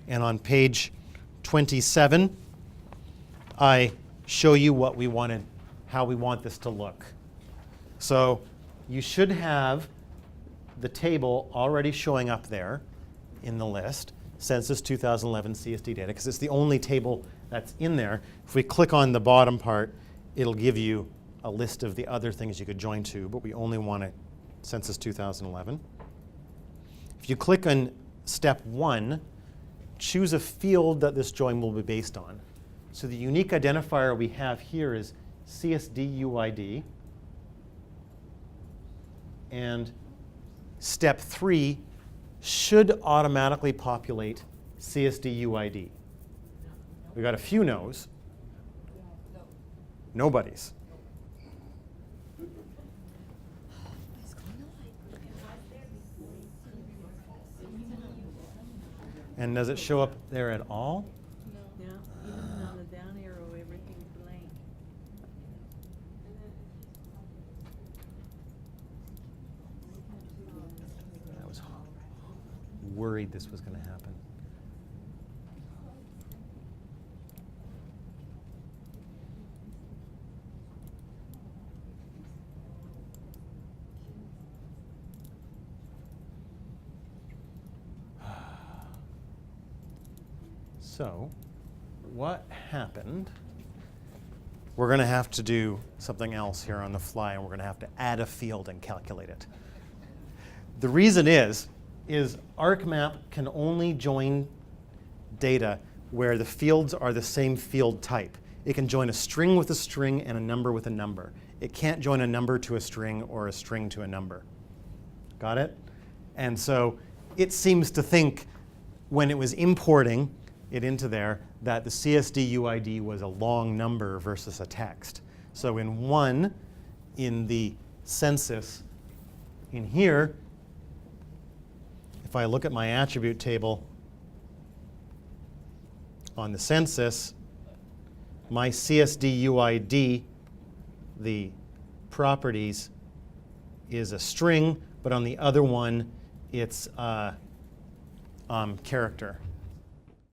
And on page 27, I show you what we wanted, how we want this to look. So you should have the table already showing up there in the list, Census 2011 CSD data, because it's the only table that's in there. If we click on the bottom part, it'll give you a list of the other things you could join to, but we only want it Census 2011. If you click on step 1, choose a field that this join will be based on. So the unique identifier we have here is CSD UID. And step 3 should automatically populate CSD UID. We got a few no's. Nobody's. And does it show up there at all? No, even on the down arrow, everything's blank. I was worried this was going to happen. So, what happened? We're going to have to do something else here on the fly, and we're going to have to add a field and calculate it. The reason is ArcMap can only join data where the fields are the same field type. It can join a string with a string and a number with a number. It can't join a number to a string or a string to a number. Got it? And so it seems to think when it was importing it into there that the CSD UID was a long number versus a text. So in 1, in the census, in here, if I look at my attribute table on the census, my CSD UID, the properties, is a string, but on the other one, it's character.